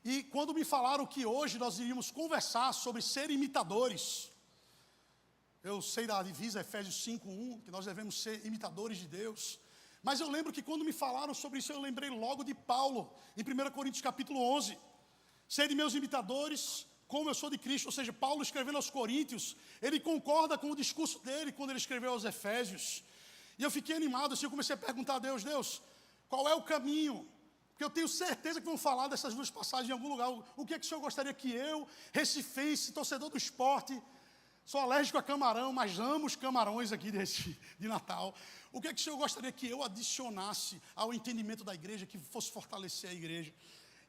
E quando me falaram que hoje nós iríamos conversar sobre ser imitadores, eu sei da divisa Efésios 5:1, que nós devemos ser imitadores de Deus. Mas eu lembro que quando me falaram sobre isso, eu lembrei logo de Paulo, em 1 Coríntios capítulo 11. Sede meus imitadores, como eu sou de Cristo. Ou seja, Paulo escrevendo aos Coríntios, ele concorda com o discurso dele quando ele escreveu aos Efésios. E eu fiquei animado, assim, eu comecei a perguntar a Deus, Deus, qual é o caminho? Porque eu tenho certeza que vão falar dessas duas passagens em algum lugar. O que é que o Senhor gostaria que eu, recifense, torcedor do esporte, sou alérgico a camarão, mas amo os camarões aqui de Natal. O que é que o Senhor gostaria que eu adicionasse ao entendimento da igreja, que fosse fortalecer a igreja?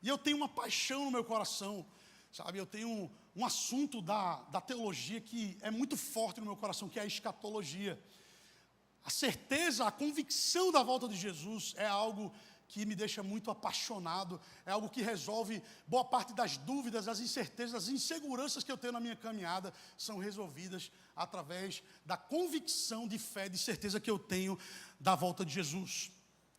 E eu tenho uma paixão no meu coração, sabe? Eu tenho um assunto da teologia que é muito forte no meu coração, que é a escatologia. A certeza, a convicção da volta de Jesus é algo que me deixa muito apaixonado, é algo que resolve boa parte das dúvidas, das incertezas, das inseguranças que eu tenho na minha caminhada, são resolvidas através da convicção de fé, de certeza que eu tenho da volta de Jesus.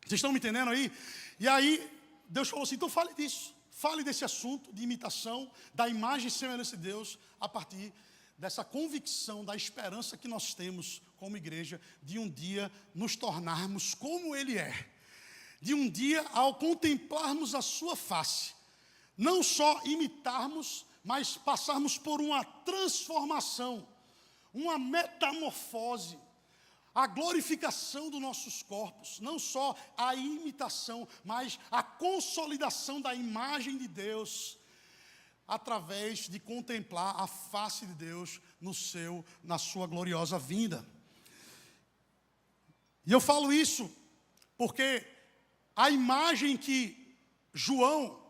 Vocês estão me entendendo aí? E aí, Deus falou assim, então fale disso, fale desse assunto de imitação, da imagem e semelhança de Deus, a partir dessa convicção, da esperança que nós temos como igreja, de um dia nos tornarmos como Ele é. De um dia, ao contemplarmos a sua face, não só imitarmos, mas passarmos por uma transformação, uma metamorfose, a glorificação dos nossos corpos, não só a imitação, mas a consolidação da imagem de Deus, através de contemplar a face de Deus na sua gloriosa vinda. E eu falo isso porque a imagem que João,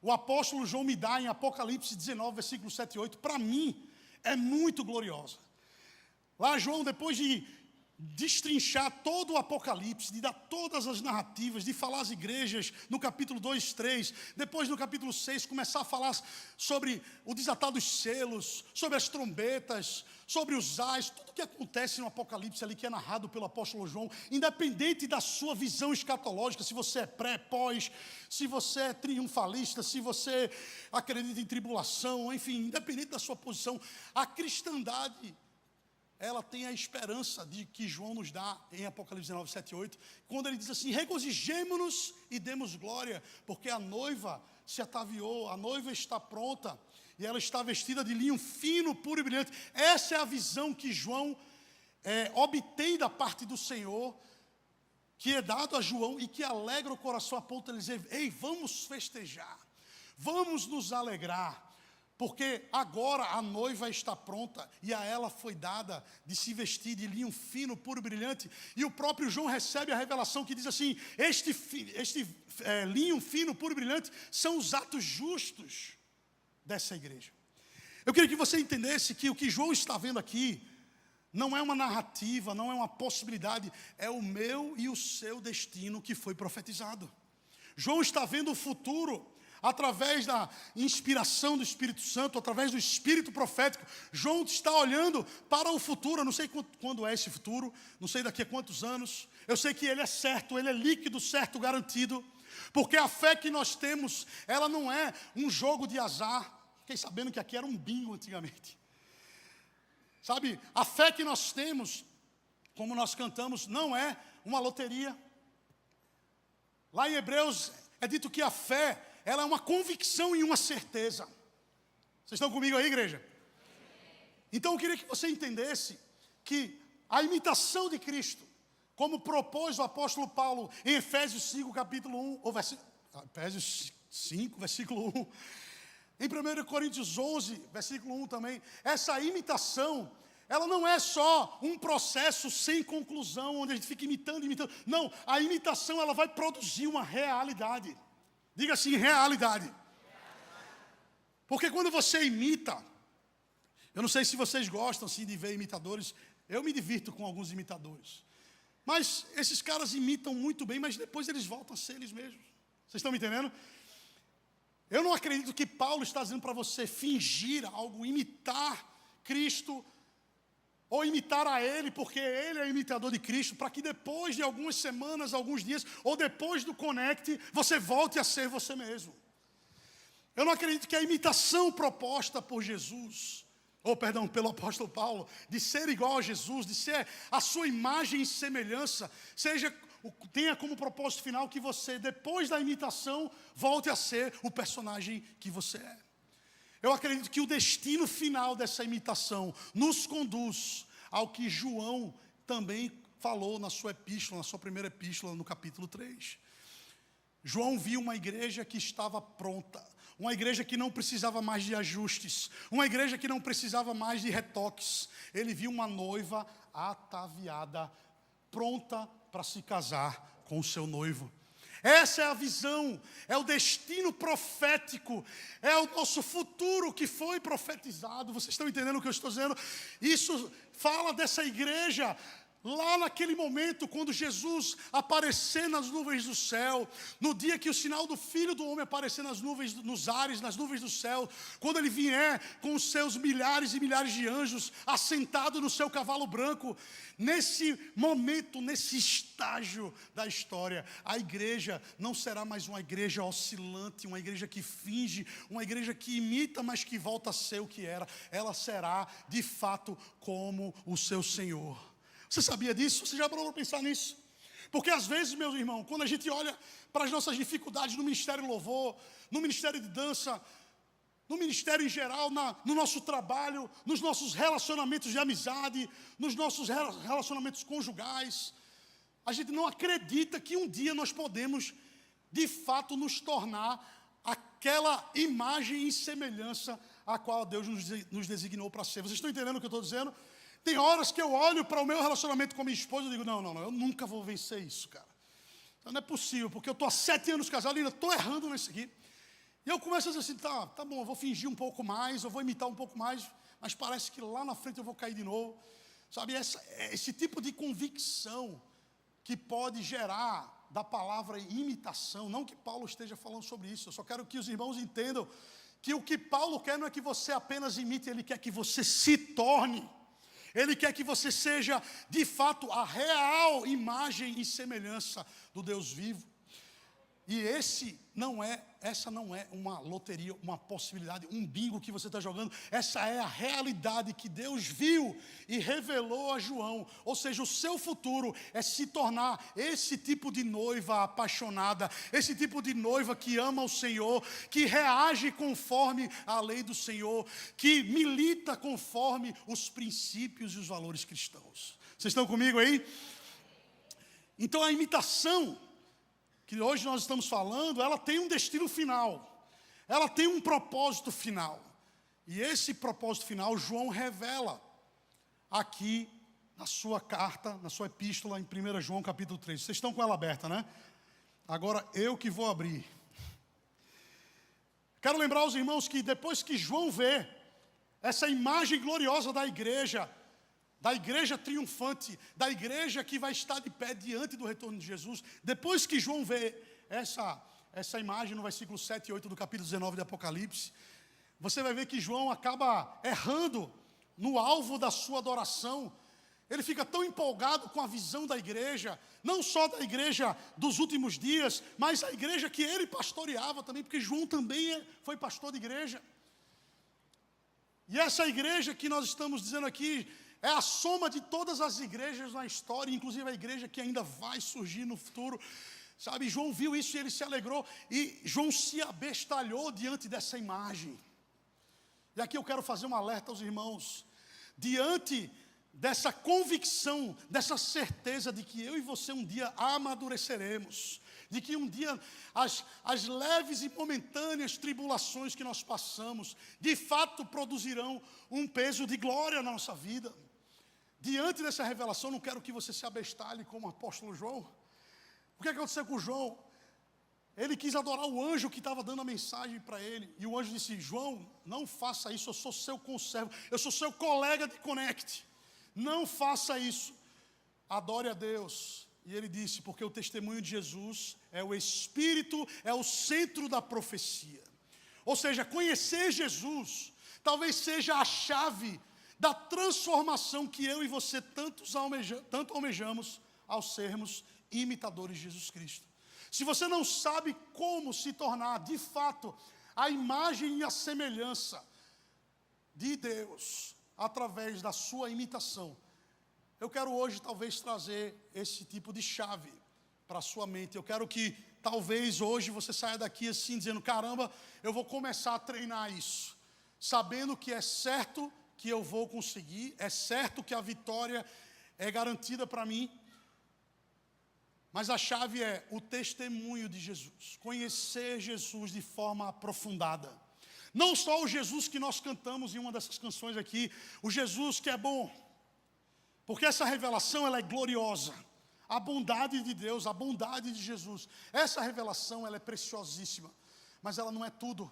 o apóstolo João me dá em Apocalipse 19, versículos 7 e 8, para mim é muito gloriosa. Lá João, depois de destrinchar todo o Apocalipse, de dar todas as narrativas, de falar às igrejas no capítulo 2, 3, depois no capítulo 6, começar a falar sobre o desatar dos selos, sobre as trombetas, sobre os ais, tudo que acontece no Apocalipse ali, que é narrado pelo apóstolo João, independente da sua visão escatológica, se você é pré, pós, se você é triunfalista, se você acredita em tribulação, enfim, independente da sua posição, a cristandade, ela tem a esperança de que João nos dá em Apocalipse 19, 7 e 8, quando ele diz assim, regozijemo-nos e demos glória, porque a noiva se ataviou, a noiva está pronta, e ela está vestida de linho fino, puro e brilhante. Essa é a visão que João obtém da parte do Senhor, que é dado a João e que alegra o coração a ponto de dizer, ei, vamos festejar, vamos nos alegrar, porque agora a noiva está pronta e a ela foi dada de se vestir de linho fino, puro e brilhante. E o próprio João recebe a revelação que diz assim, este linho fino, puro e brilhante são os atos justos dessa igreja. Eu queria que você entendesse que o que João está vendo aqui não é uma narrativa, não é uma possibilidade, é o meu e o seu destino que foi profetizado. João está vendo o futuro através da inspiração do Espírito Santo, através do Espírito profético. João está olhando para o futuro. Eu não sei quando é esse futuro, não sei daqui a quantos anos. Eu sei que ele é certo, ele é líquido, certo, garantido. Porque a fé que nós temos, ela não é um jogo de azar. Fiquei sabendo que aqui era um bingo antigamente. Sabe, a fé que nós temos, como nós cantamos, não é uma loteria. Lá em Hebreus é dito que a fé, ela é uma convicção e uma certeza. Vocês estão comigo aí, igreja? Então eu queria que você entendesse que a imitação de Cristo, como propôs o apóstolo Paulo em Efésios 5, capítulo 1, ou Efésios 5, versículo 1, em 1 Coríntios 11, versículo 1 também, essa imitação, ela não é só um processo sem conclusão, onde a gente fica imitando. Não, a imitação, ela vai produzir uma realidade. Diga assim, realidade. Porque quando você imita, eu não sei se vocês gostam assim, de ver imitadores, eu me divirto com alguns imitadores. Mas esses caras imitam muito bem, mas depois eles voltam a ser eles mesmos. Vocês estão me entendendo? Eu não acredito que Paulo está dizendo para você fingir algo, imitar Cristo, ou imitar a Ele, porque Ele é imitador de Cristo, para que depois de algumas semanas, alguns dias, ou depois do Connect, você volte a ser você mesmo. Eu não acredito que a imitação proposta por Jesus, pelo apóstolo Paulo, de ser igual a Jesus, de ser a sua imagem e semelhança, tenha como propósito final que você, depois da imitação, volte a ser o personagem que você é. Eu acredito que o destino final dessa imitação nos conduz ao que João também falou na sua epístola, na sua primeira epístola, no capítulo 3. João viu uma igreja que estava pronta, uma igreja que não precisava mais de ajustes, uma igreja que não precisava mais de retoques. Ele viu uma noiva ataviada, pronta para se casar com o seu noivo. Essa é a visão, é o destino profético, é o nosso futuro que foi profetizado. Vocês estão entendendo o que eu estou dizendo? Isso fala dessa igreja lá naquele momento, quando Jesus aparecer nas nuvens do céu, no dia que o sinal do Filho do Homem aparecer nas nuvens, nos ares, nas nuvens do céu, quando ele vier com os seus milhares e milhares de anjos, assentado no seu cavalo branco, nesse momento, nesse estágio da história, a igreja não será mais uma igreja oscilante, uma igreja que finge, uma igreja que imita, mas que volta a ser o que era. Ela será, de fato, como o seu Senhor. Você sabia disso? Você já parou para pensar nisso? Porque às vezes, meus irmãos, quando a gente olha para as nossas dificuldades no ministério de louvor, no ministério de dança, no ministério em geral, no nosso trabalho, nos nossos relacionamentos de amizade, nos nossos relacionamentos conjugais, a gente não acredita que um dia nós podemos, de fato, nos tornar aquela imagem e semelhança a qual Deus nos designou para ser. Vocês estão entendendo o que eu estou dizendo? Tem horas que eu olho para o meu relacionamento com a minha esposa e digo, não, eu nunca vou vencer isso, cara. Então, não é possível, porque eu estou há 7 anos casado e ainda estou errando nisso aqui. E eu começo a dizer assim, tá bom, eu vou fingir um pouco mais, eu vou imitar um pouco mais, mas parece que lá na frente eu vou cair de novo. Sabe, esse tipo de convicção que pode gerar da palavra imitação, não que Paulo esteja falando sobre isso, eu só quero que os irmãos entendam que o que Paulo quer não é que você apenas imite, ele quer que você se torne. Ele quer que você seja, de fato, a real imagem e semelhança do Deus vivo. E essa não é uma loteria, uma possibilidade, um bingo que você está jogando. Essa é a realidade que Deus viu e revelou a João. Ou seja, o seu futuro é se tornar esse tipo de noiva apaixonada, esse tipo de noiva que ama o Senhor, que reage conforme a lei do Senhor, que milita conforme os princípios e os valores cristãos. Vocês estão comigo aí? Então a imitação que hoje nós estamos falando, ela tem um destino final. Ela tem um propósito final. E esse propósito final, João revela aqui na sua carta, na sua epístola, em 1 João capítulo 3. Vocês estão com ela aberta, né? Agora eu que vou abrir. Quero lembrar aos irmãos que depois que João vê essa imagem gloriosa da igreja triunfante, da igreja que vai estar de pé diante do retorno de Jesus, depois que João vê essa imagem no versículo 7 e 8 do capítulo 19 de Apocalipse, você vai ver que João acaba errando no alvo da sua adoração. Ele fica tão empolgado com a visão da igreja, não só da igreja dos últimos dias, mas a igreja que ele pastoreava também, porque João também foi pastor de igreja. E essa igreja que nós estamos dizendo aqui é a soma de todas as igrejas na história, inclusive a igreja que ainda vai surgir no futuro. Sabe, João viu isso e ele se alegrou. E João se abestalhou diante dessa imagem. E aqui eu quero fazer um alerta aos irmãos. Diante dessa convicção, dessa certeza de que eu e você um dia amadureceremos, de que um dia as leves e momentâneas tribulações que nós passamos, de fato produzirão um peso de glória na nossa vida. Diante dessa revelação, não quero que você se abestalhe como o apóstolo João. O que aconteceu com João? Ele quis adorar o anjo que estava dando a mensagem para ele. E o anjo disse, João, não faça isso, eu sou seu conservo, eu sou seu colega de Connect. Não faça isso, adore a Deus. E ele disse, porque o testemunho de Jesus é o Espírito, é o centro da profecia. Ou seja, conhecer Jesus talvez seja a chave da transformação que eu e você tanto almejamos ao sermos imitadores de Jesus Cristo. Se você não sabe como se tornar, de fato, a imagem e a semelhança de Deus através da sua imitação. Eu quero hoje talvez trazer esse tipo de chave para a sua mente. Eu quero que talvez hoje você saia daqui assim dizendo: caramba, eu vou começar a treinar isso, sabendo que é certo que eu vou conseguir, é certo que a vitória é garantida para mim. Mas a chave é o testemunho de Jesus, conhecer Jesus de forma aprofundada. Não só o Jesus que nós cantamos em uma dessas canções aqui, o Jesus que é bom, porque essa revelação ela é gloriosa. A bondade de Deus, a bondade de Jesus, essa revelação ela é preciosíssima, mas ela não é tudo.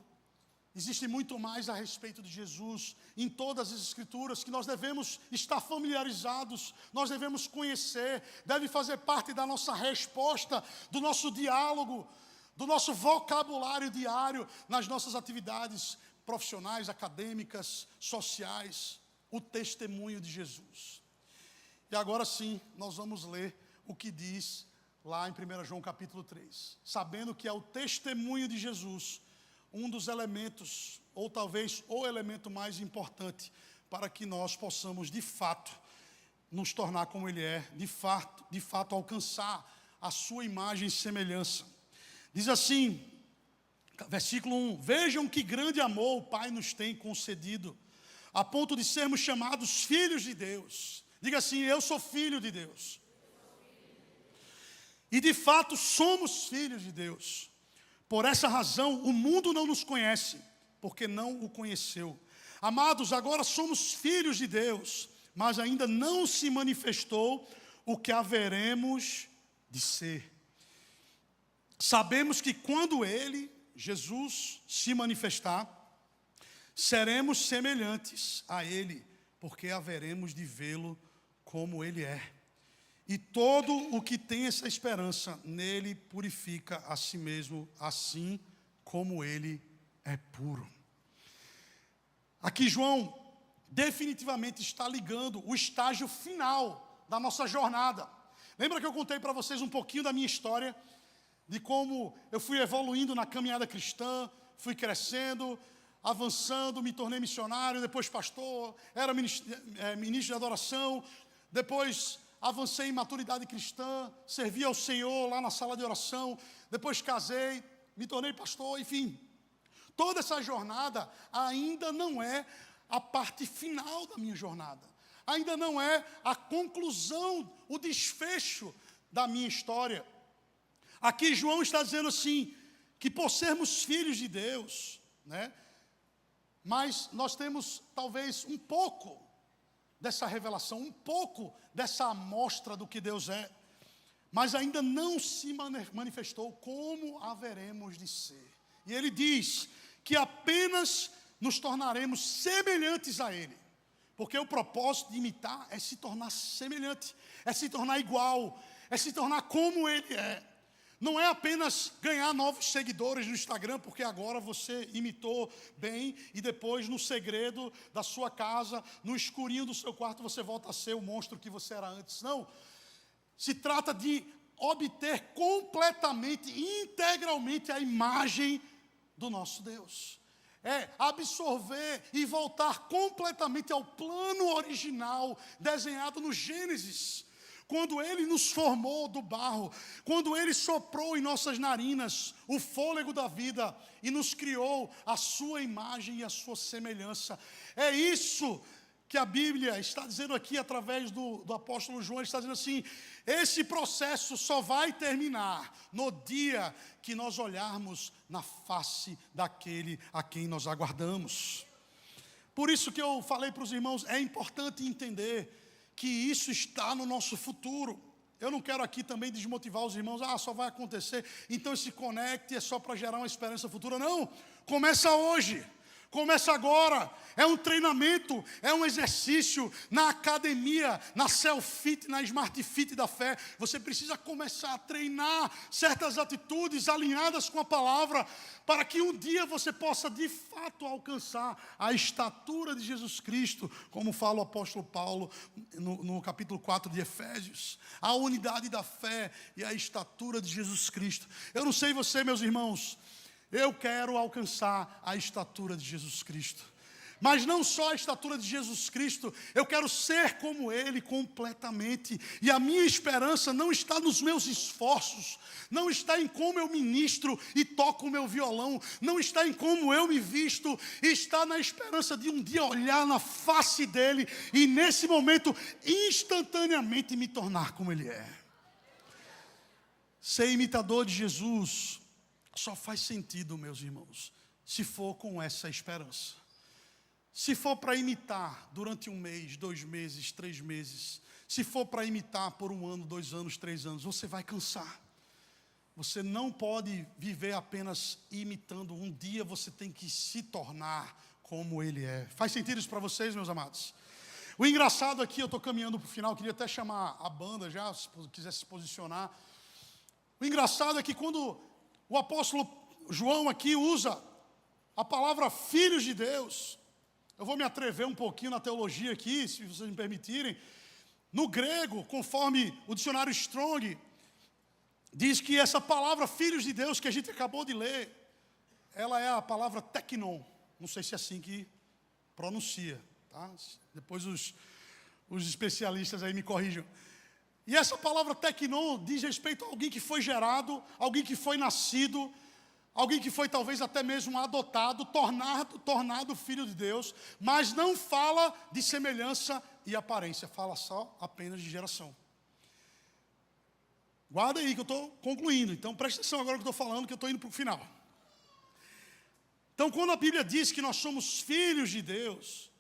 Existe muito mais a respeito de Jesus em todas as Escrituras que nós devemos estar familiarizados, nós devemos conhecer, deve fazer parte da nossa resposta, do nosso diálogo, do nosso vocabulário diário nas nossas atividades profissionais, acadêmicas, sociais, o testemunho de Jesus. E agora sim, nós vamos ler o que diz lá em 1 João capítulo 3, sabendo que é o testemunho de Jesus um dos elementos, ou talvez o elemento mais importante, para que nós possamos de fato nos tornar como Ele é, de fato alcançar a sua imagem e semelhança. Diz assim, versículo 1: vejam que grande amor o Pai nos tem concedido, a ponto de sermos chamados filhos de Deus. Diga assim: eu sou filho de Deus. E de fato somos filhos de Deus. Por essa razão, o mundo não nos conhece, porque não o conheceu. Amados, agora somos filhos de Deus, mas ainda não se manifestou o que haveremos de ser. Sabemos que quando Ele, Jesus, se manifestar, seremos semelhantes a Ele, porque haveremos de vê-lo como Ele é. E todo o que tem essa esperança nele purifica a si mesmo, assim como ele é puro. Aqui João definitivamente está ligando o estágio final da nossa jornada. Lembra que eu contei para vocês um pouquinho da minha história, de como eu fui evoluindo na caminhada cristã, fui crescendo, avançando, me tornei missionário, depois pastor, era ministro de adoração, depois avancei em maturidade cristã, servi ao Senhor lá na sala de oração, depois casei, me tornei pastor, enfim. Toda essa jornada ainda não é a parte final da minha jornada. Ainda não é a conclusão, o desfecho da minha história. Aqui João está dizendo assim, que por sermos filhos de Deus, né, mas nós temos talvez um pouco dessa revelação, um pouco dessa amostra do que Deus é, mas ainda não se manifestou como haveremos de ser. E ele diz que apenas nos tornaremos semelhantes a Ele, porque o propósito de imitar é se tornar semelhante, é se tornar igual, é se tornar como Ele é. Não é apenas ganhar novos seguidores no Instagram, porque agora você imitou bem e depois no segredo da sua casa, no escurinho do seu quarto, você volta a ser o monstro que você era antes. Não. Se trata de obter completamente, integralmente a imagem do nosso Deus. É absorver e voltar completamente ao plano original desenhado no Gênesis. Quando Ele nos formou do barro, quando Ele soprou em nossas narinas o fôlego da vida e nos criou a sua imagem e a sua semelhança. É isso que a Bíblia está dizendo aqui através do apóstolo João. Ele está dizendo assim, esse processo só vai terminar no dia que nós olharmos na face daquele a quem nós aguardamos. Por isso que eu falei para os irmãos, é importante entender que isso está no nosso futuro. Eu não quero aqui também desmotivar os irmãos, só vai acontecer, então esse conecte é só para gerar uma esperança futura. Não, começa hoje, começa agora, é um treinamento, é um exercício na academia, na Self-Fit, na Smart Fit da fé. Você precisa começar a treinar certas atitudes alinhadas com a palavra, para que um dia você possa de fato alcançar a estatura de Jesus Cristo, como fala o apóstolo Paulo no capítulo 4 de Efésios, a unidade da fé e a estatura de Jesus Cristo. Eu não sei você, meus irmãos, Eu quero alcançar a estatura de Jesus Cristo. Mas não só a estatura de Jesus Cristo, eu quero ser como Ele completamente. E a minha esperança não está nos meus esforços, não está em como eu ministro e toco o meu violão, não está em como eu me visto, está na esperança de um dia olhar na face dEle e nesse momento instantaneamente me tornar como Ele é. Ser imitador de Jesus só faz sentido, meus irmãos, se for com essa esperança. Se for para imitar durante 1 mês, 2 meses, 3 meses, se for para imitar por 1 ano, 2 anos, 3 anos, você vai cansar. Você não pode viver apenas imitando. Um dia você tem que se tornar como Ele é. Faz sentido isso para vocês, meus amados? O engraçado aqui, eu estou caminhando para o final, queria até chamar a banda já, se quiser se posicionar. O engraçado é que quando o apóstolo João aqui usa a palavra filhos de Deus, eu vou me atrever um pouquinho na teologia aqui, se vocês me permitirem. No grego, conforme o dicionário Strong, diz que essa palavra filhos de Deus que a gente acabou de ler, ela é a palavra teknon. Não sei se é assim que pronuncia, tá? Depois os especialistas aí me corrijam. E essa palavra teknon diz respeito a alguém que foi gerado, alguém que foi nascido, alguém que foi talvez até mesmo adotado, tornado filho de Deus, mas não fala de semelhança e aparência, fala só apenas de geração. Guarda aí que eu estou concluindo, então presta atenção agora que eu estou falando, que eu estou indo para o final. Então quando a Bíblia diz que nós somos filhos de Deus,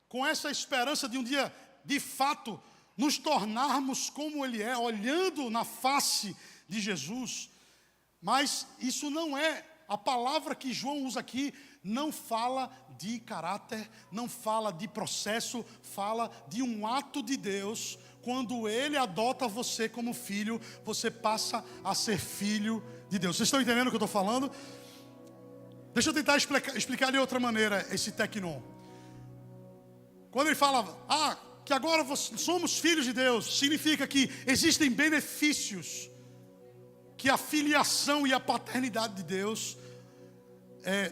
com essa esperança de um dia, de fato, nos tornarmos como Ele é, olhando na face de Jesus. Mas isso não é, a palavra que João usa aqui não fala de caráter, não fala de processo, fala de um ato de Deus. Quando Ele adota você como filho, você passa a ser filho de Deus. Vocês estão entendendo o que eu estou falando? Deixa eu tentar explicar de outra maneira esse teknon. Quando ele fala, que agora somos filhos de Deus, significa que existem benefícios que a filiação e a paternidade de Deus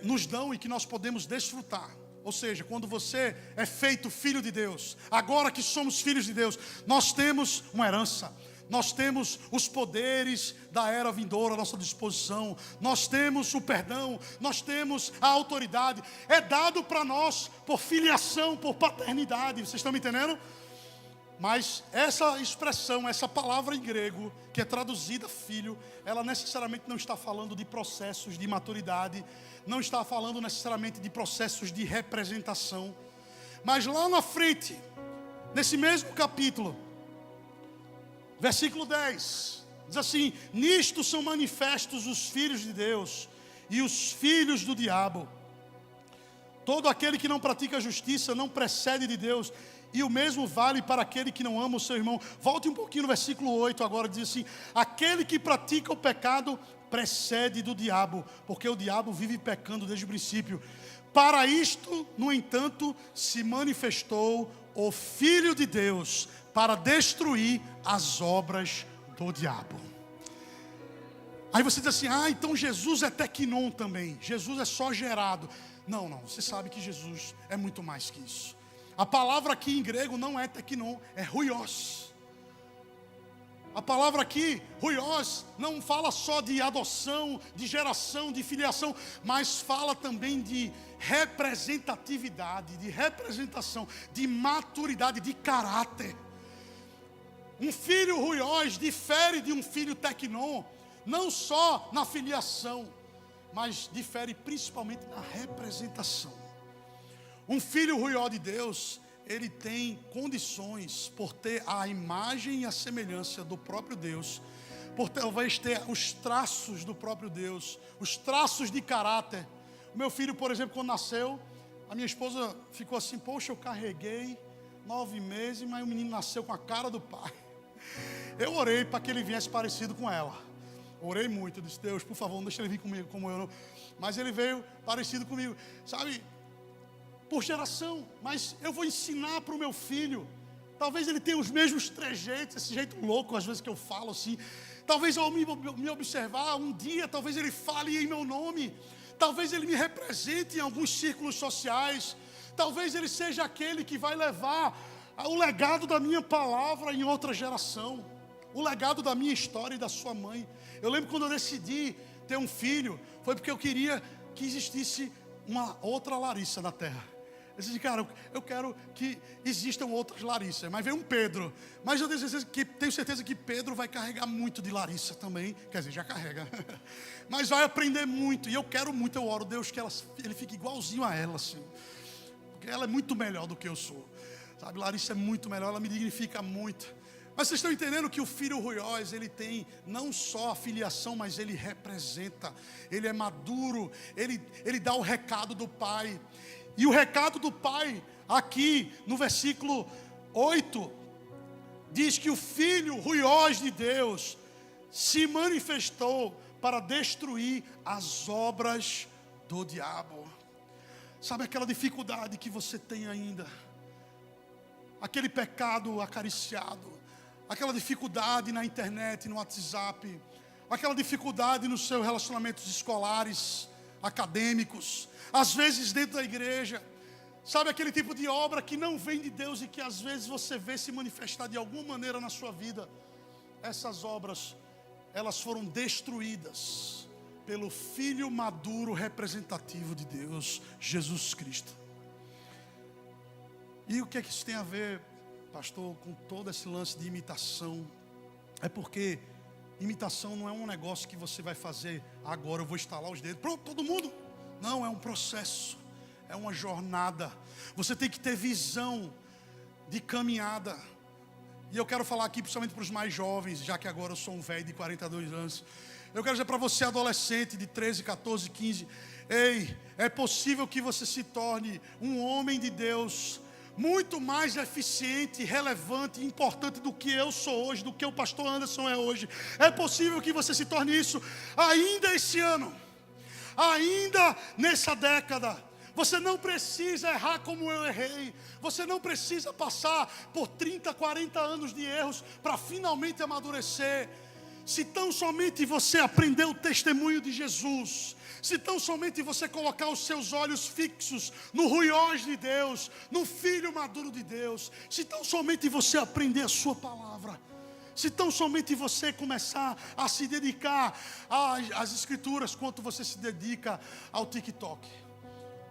nos dão e que nós podemos desfrutar. Ou seja, quando você é feito filho de Deus, agora que somos filhos de Deus, nós temos uma herança, nós temos os poderes da era vindoura à nossa disposição, nós temos o perdão, nós temos a autoridade, é dado para nós por filiação, por paternidade, vocês estão me entendendo? Mas essa expressão, essa palavra em grego, que é traduzida filho, ela necessariamente não está falando de processos de maturidade, não está falando necessariamente de processos de representação. Mas lá na frente, nesse mesmo capítulo, versículo 10, diz assim: nisto são manifestos os filhos de Deus e os filhos do diabo. Todo aquele que não pratica a justiça não procede de Deus, e o mesmo vale para aquele que não ama o seu irmão. Volte um pouquinho no versículo 8 agora, diz assim: aquele que pratica o pecado procede do diabo, porque o diabo vive pecando desde o princípio. Para isto, no entanto, se manifestou o Filho de Deus, para destruir as obras do diabo. Aí você diz assim: então Jesus é teknon também, Jesus é só gerado. Não, você sabe que Jesus é muito mais que isso. A palavra aqui em grego não é teknon, é huios. A palavra aqui, huios, não fala só de adoção, de geração, de filiação, mas fala também de representatividade, de representação, de maturidade, de caráter. Um filho huios difere de um filho teknon, não só na filiação, mas difere principalmente na representação. Um filho huió de Deus, ele tem condições, por ter a imagem e a semelhança do próprio Deus, por talvez ter os traços do próprio Deus, os traços de caráter. O meu filho, por exemplo, quando nasceu, a minha esposa ficou assim: poxa, eu carreguei 9 meses, mas o menino nasceu com a cara do pai. Eu orei para que ele viesse parecido com ela. Orei muito, eu disse: Deus, por favor, não deixe ele vir comigo como eu. Não. Mas ele veio parecido comigo, sabe? Por geração. Mas eu vou ensinar para o meu filho. Talvez ele tenha os mesmos trejeitos, esse jeito louco às vezes que eu falo assim, Talvez ao me observar, um dia, talvez ele fale em meu nome. Talvez ele me represente em alguns círculos sociais. Talvez ele seja aquele que vai levar o legado da minha palavra em outra geração. O legado da minha história e da sua mãe. Eu lembro quando eu decidi ter um filho, foi porque eu queria que existisse uma outra Larissa na terra. Eu disse, cara, eu quero que existam outras Larissas. Mas veio um Pedro. Mas eu tenho certeza que Pedro vai carregar muito de Larissa também. Quer dizer, já carrega. Mas vai aprender muito. E eu quero muito, eu oro, Deus, que ele fique igualzinho a ela, assim. Porque ela é muito melhor do que eu sou. Sabe, Larissa é muito melhor, ela me dignifica muito. Mas vocês estão entendendo que o filho Ruiós, ele tem não só a filiação, mas ele representa. Ele é maduro, ele dá o recado do pai. E o recado do pai, aqui no versículo 8, diz que o filho Ruiós de Deus se manifestou para destruir as obras do diabo. Sabe aquela dificuldade que você tem ainda? Aquele pecado acariciado, aquela dificuldade na internet, no WhatsApp, aquela dificuldade nos seus relacionamentos escolares, acadêmicos, às vezes dentro da igreja. Sabe aquele tipo de obra que não vem de Deus e que às vezes você vê se manifestar de alguma maneira na sua vida? Essas obras, elas foram destruídas pelo Filho maduro representativo de Deus, Jesus Cristo. E o que é que isso tem a ver, pastor, com todo esse lance de imitação? É porque imitação não é um negócio que você vai fazer agora, eu vou estalar os dedos, pronto, todo mundo. Não, é um processo, é uma jornada. Você tem que ter visão de caminhada. E eu quero falar aqui principalmente para os mais jovens, já que agora eu sou um velho de 42 anos. Eu quero dizer para você, adolescente de 13, 14, 15, ei, é possível que você se torne um homem de Deus muito mais eficiente, relevante, importante do que eu sou hoje, do que o pastor Anderson é hoje. É possível que você se torne isso ainda esse ano, ainda nessa década. Você não precisa errar como eu errei. Você não precisa passar por 30, 40 anos de erros para finalmente amadurecer. Se tão somente você aprender o testemunho de Jesus, se tão somente você colocar os seus olhos fixos no Ruiós de Deus, no Filho maduro de Deus, se tão somente você aprender a sua palavra, se tão somente você começar a se dedicar às escrituras, quanto você se dedica ao TikTok,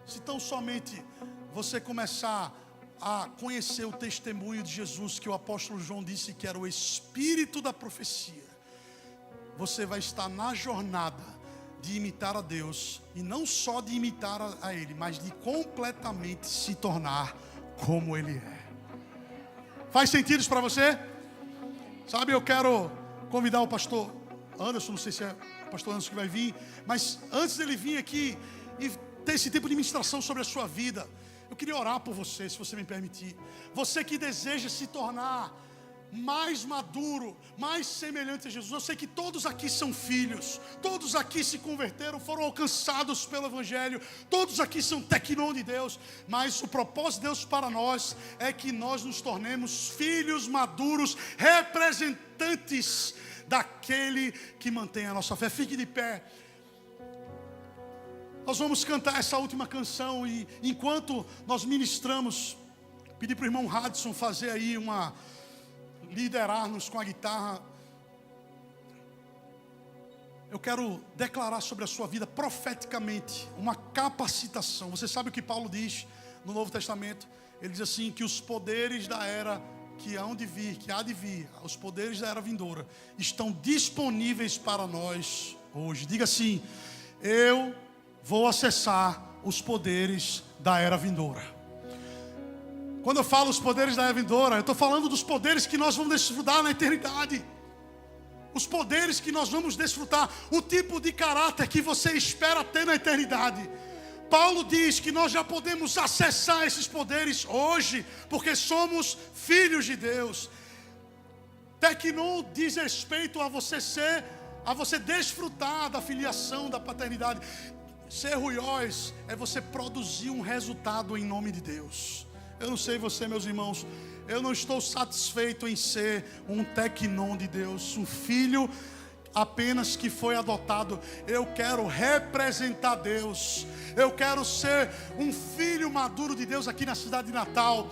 se tão somente você começar a conhecer o testemunho de Jesus, que o apóstolo João disse que era o espírito da profecia, você vai estar na jornada de imitar a Deus, e não só de imitar a Ele, mas de completamente se tornar como Ele é. Faz sentido isso para você? Sabe, eu quero convidar o pastor Anderson, não sei se é o pastor Anderson que vai vir, mas antes dele vir aqui e ter esse tipo de ministração sobre a sua vida, eu queria orar por você, se você me permitir. Você que deseja se tornar mais maduro, mais semelhante a Jesus. Eu sei que todos aqui são filhos, todos aqui se converteram, foram alcançados pelo Evangelho, todos aqui são tecnon de Deus, mas o propósito de Deus para nós é que nós nos tornemos filhos maduros, representantes daquele que mantém a nossa fé. Fique de pé. Nós vamos cantar essa última canção e enquanto nós ministramos, pedir para o irmão Hadson fazer aí liderar-nos com a guitarra. Eu quero declarar sobre a sua vida profeticamente uma capacitação. Você sabe o que Paulo diz no Novo Testamento? Ele diz assim, que os poderes da era que há de vir, os poderes da era vindoura, estão disponíveis para nós hoje. Diga assim, eu vou acessar os poderes da era vindoura. Quando eu falo os poderes da era vindoura, eu estou falando dos poderes que nós vamos desfrutar na eternidade. Os poderes que nós vamos desfrutar, o tipo de caráter que você espera ter na eternidade. Paulo diz que nós já podemos acessar esses poderes hoje, porque somos filhos de Deus. Tecnon diz respeito a você desfrutar da filiação, da paternidade. Ser ruiós é você produzir um resultado em nome de Deus. Eu não sei você, meus irmãos, eu não estou satisfeito em ser um tecnon de Deus, um filho apenas que foi adotado. Eu quero representar Deus. Eu quero ser um filho maduro de Deus aqui na cidade de Natal.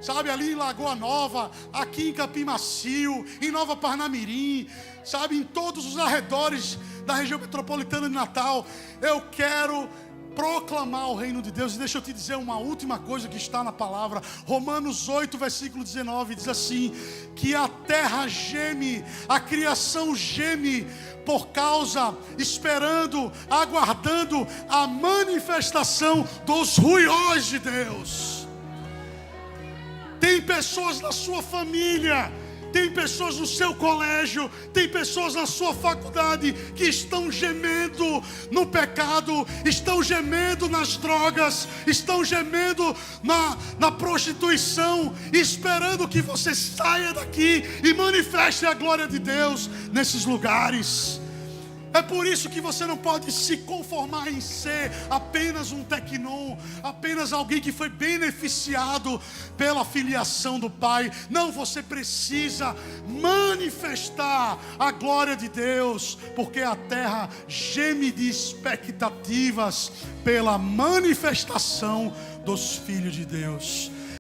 Sabe, ali em Lagoa Nova, aqui em Capim Macio, em Nova Parnamirim, sabe, em todos os arredores da região metropolitana de Natal. Eu quero proclamar o reino de Deus. E deixa eu te dizer uma última coisa que está na palavra. Romanos 8, versículo 19, diz assim: que a terra geme, a criação geme, por causa, esperando, aguardando a manifestação dos ruiós de Deus. Tem pessoas na sua família, tem pessoas no seu colégio, tem pessoas na sua faculdade que estão gemendo no pecado, estão gemendo nas drogas, estão gemendo na prostituição, esperando que você saia daqui e manifeste a glória de Deus nesses lugares. É por isso que você não pode se conformar em ser apenas um tecnon, apenas alguém que foi beneficiado pela filiação do Pai. Não, você precisa manifestar a glória de Deus, porque a terra geme de expectativas pela manifestação dos filhos de Deus.